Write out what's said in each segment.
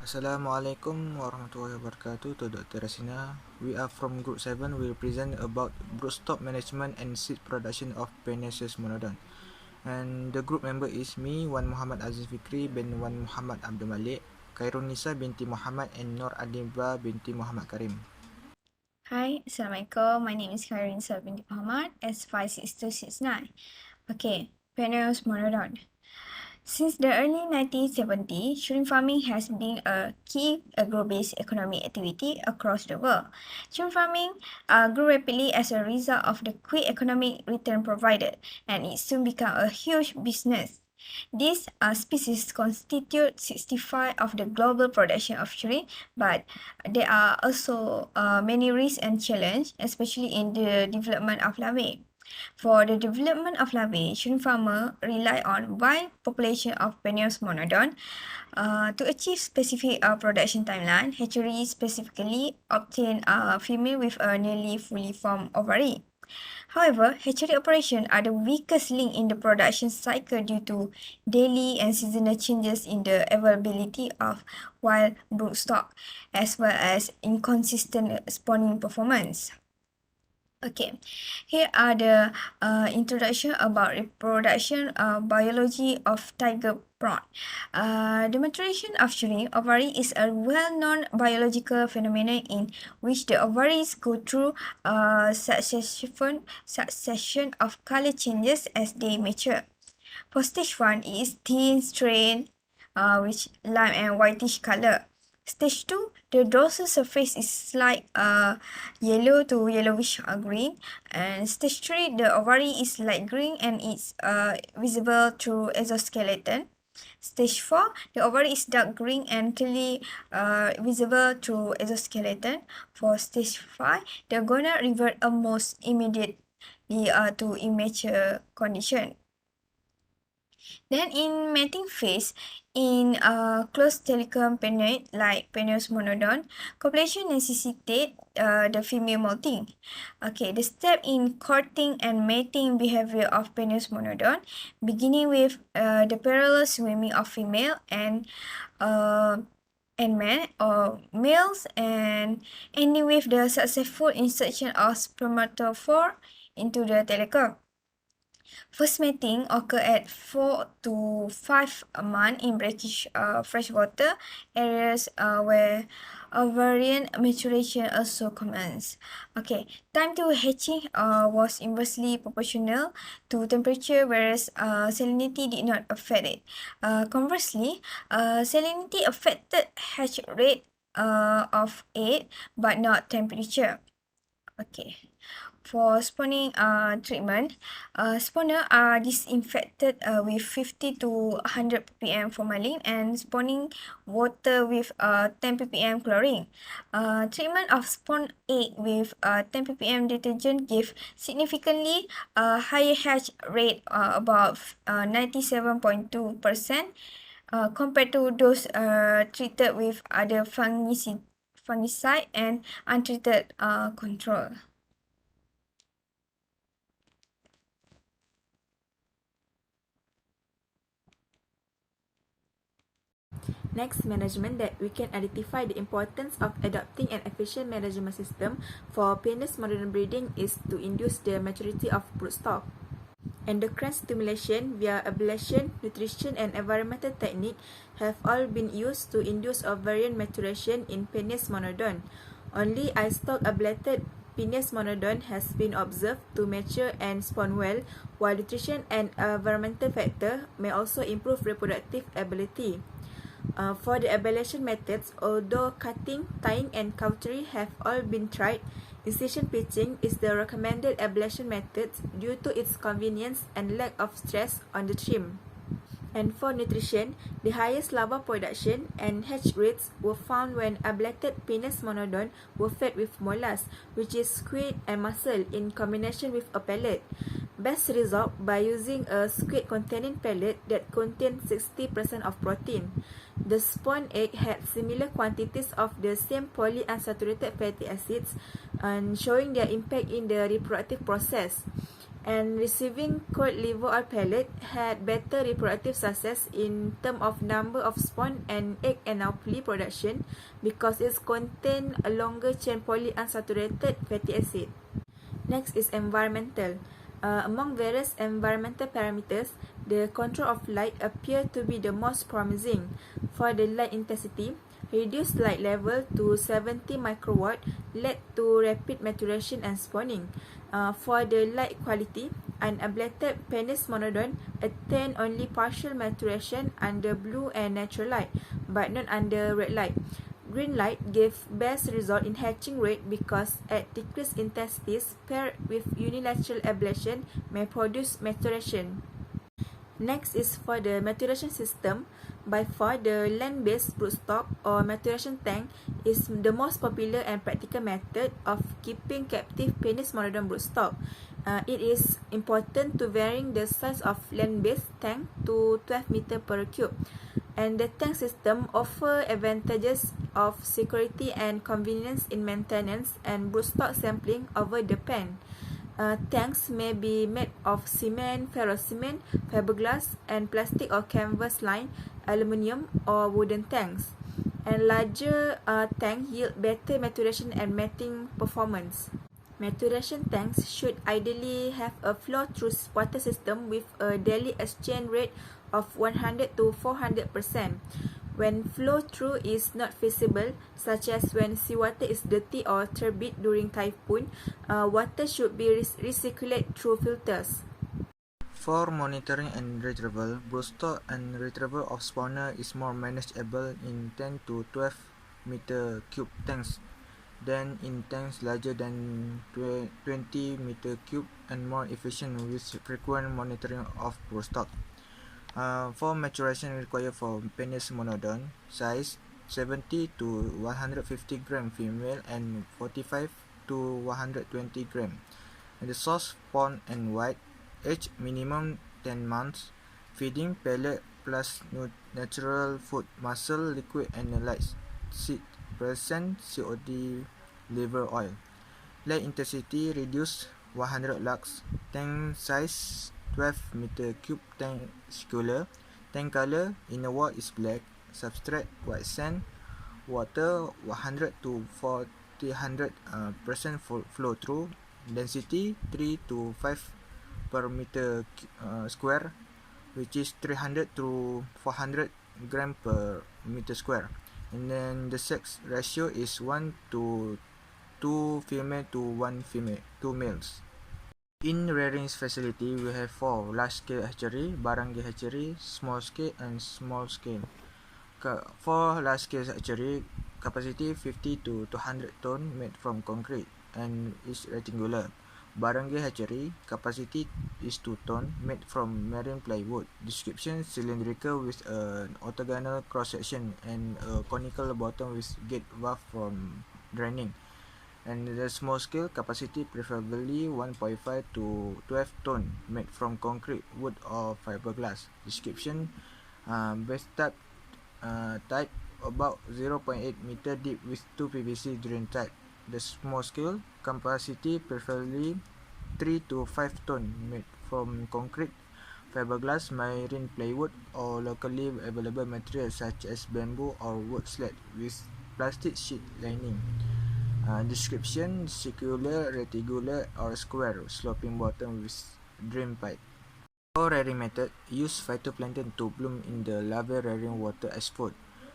Assalamualaikum warahmatullahi wabarakatuh to Dr. Rasina. We are from Group 7. We will present about broodstock management and seed production of Panaceous monodon. And the group member is me, Wan Muhammad Aziz Fikri bin Wan Muhammad Abdul Malik, Khairunisa binti Muhammad and Nur Adiba binti Muhammad Karim. Hi, Assalamualaikum. My name is Khairun binti Muhammad, S56269. Okay, Penaeus monodon. Since the early 1970s, shrimp farming has been a key agro-based economic activity across the world. Shrimp farming grew rapidly as a result of the quick economic return provided, and it soon became a huge business. These species constitute 65% of the global production of shrimp, but there are also many risks and challenges, especially in the development of larvae. For the development of larvae, shrimp farmers rely on wide population of Penaeus monodon. To achieve specific production timeline, hatcheries specifically obtain a female with a nearly fully formed ovary. However, hatchery operations are the weakest link in the production cycle due to daily and seasonal changes in the availability of wild broodstock, as well as inconsistent spawning performance. Okay, here are the introduction about reproduction biology of tiger prawn. The maturation of shrimp ovary is a well-known biological phenomenon in which the ovaries go through a succession of color changes as they mature. For stage 1 is thin strain, which lime and whitish color. Stage 2, the dorsal surface is like yellow to yellowish green. And stage 3, the ovary is light green and it's visible through exoskeleton. Stage 4, the ovary is dark green and clearly visible through exoskeleton. For stage 5, the gonad revert almost immediately to immature condition. Then in mating phase, in close telecom penate like Penaeus monodon, copulation necessitate the female molting. Okay, the step in courting and mating behavior of Penaeus monodon, beginning with the parallel swimming of female and men or males, and ending with the successful insertion of spermatophore into the telecom. First mating occur at 4 to 5 months in brackish freshwater areas where ovarian maturation also commences. Okay, time to hatching was inversely proportional to temperature, whereas salinity did not affect it. Conversely, salinity affected hatch rate of egg but not temperature. Okay. For spawning treatment, spawner are disinfected with 50 to 100 ppm formalin and spawning water with 10 ppm chlorine. Treatment of spawn egg with 10 ppm detergent give significantly higher hatch rate, about 97.2%, compared to those treated with other fungicide and untreated control. Next, management that we can identify the importance of adopting an efficient management system for penis modern breeding is to induce the maturity of broodstock. Endocrine stimulation via ablation, nutrition, and environmental technique have all been used to induce ovarian maturation in penis monodon. Only isotope ablated penis monodon has been observed to mature and spawn well, while nutrition and environmental factor may also improve reproductive ability. For the ablation methods, although cutting, tying, and cautery have all been tried, incision pitching is the recommended ablation method due to its convenience and lack of stress on the shrimp. And for nutrition, the highest larva production and hatch rates were found when ablated penis monodon were fed with molas, which is squid and mussel in combination with a pellet. Best result by using a squid containing pellet that contained 60% of protein. The spawn egg had similar quantities of the same polyunsaturated fatty acids, and showing their impact in the reproductive process. And receiving cod liver oil pellet had better reproductive success in terms of number of spawn and egg aneuploidy production because it contains a longer chain polyunsaturated fatty acid. Next is environmental. Among various environmental parameters, the control of light appear to be the most promising. For the light intensity, reduced light level to 70 microwatt led to rapid maturation and spawning. For the light quality, an ablated penis monodon attained only partial maturation under blue and natural light, but not under red light. Green light gave best result in hatching rate because at decreased intensities paired with unilateral ablation may produce maturation. Next is for the maturation system. By far, the land-based broodstock or maturation tank is the most popular and practical method of keeping captive penis monodon broodstock. It is important to varying the size of land-based tank to 12 meter per cube. And the tank system offer advantages of security and convenience in maintenance and broodstock sampling over the pen. Tanks may be made of cement, ferrocement, fiberglass, and plastic or canvas lined aluminium or wooden tanks. And larger tank yield better maturation and mating performance. Maturation tanks should ideally have a flow-through water system with a daily exchange rate of 100 to 400%. When flow-through is not feasible, such as when seawater is dirty or turbid during typhoon, water should be recirculated through filters. For monitoring and retrieval, broodstock and retrieval of spawner is more manageable in 10 to 12 meter cube tanks than in tanks larger than 20 meter cube and more efficient with frequent monitoring of broodstock. For maturation required for penis monodon, size 70 to 150 gram female and 45 to 120 gram. And the source spawn and white, age minimum 10 months, feeding pellet plus natural food, muscle, liquid and light seed present COD liver oil. Light intensity reduced 100 lux. Tank size 12 meter cube tank circular. Tank color, inner wall is black. Substrate white sand. Water 100 to 400% flow through. Density 3 to 5 per meter square, which is 300 to 400 gram per meter square. And then the sex ratio is 1 to 2 female to 1 female, 2 males. In rearing facility, we have 4 large-scale hatchery, barangay hatchery, small-scale and small-scale. For large-scale hatchery, capacity 50 to 200 ton made from concrete and is rectangular. Barangay hatchery, capacity is 2 ton made from marine plywood. Description, cylindrical with an orthogonal cross-section and a conical bottom with gate valve from draining. And the small scale, capacity preferably 1.5 to 12 ton made from concrete, wood or fiberglass. Description, bathtub type about 0.8 meter deep with 2 PVC drain type. The small scale, capacity preferably 3 to 5 ton made from concrete, fiberglass, marine plywood or locally available materials such as bamboo or wood slat with plastic sheet lining. Description, circular, rectangular or square, sloping bottom with drain pipe. For rearing method, use phytoplankton to bloom in the larvae rearing water as food.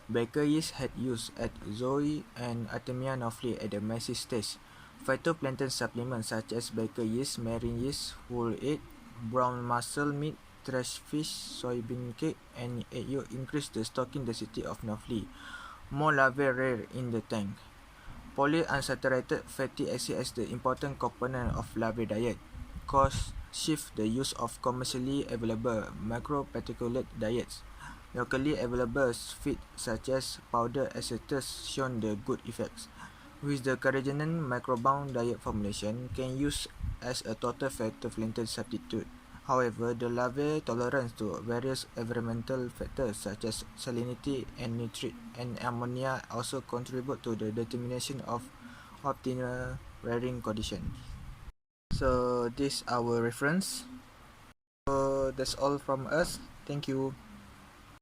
Baker yeast had used at Zoe and Artemia novely at the mesis stage. Phytoplankton supplements such as baker yeast, marine yeast, whole egg, brown mussel meat, trash fish, soybean cake, and egg yolk increase the stocking density of novely. More larvae rear in the tank. Polyunsaturated fatty acid as the important component of larvae diet cause shift the use of commercially available microparticulate diets. Locally available feed such as powder acetals shown the good effects, with the carrageenan microbound diet formulation can use as a total phytoplankton substitute. However, the larvae tolerance to various environmental factors such as salinity and nitrate and ammonia also contribute to the determination of optimal rearing conditions. So this our reference. So that's all from us. Thank you.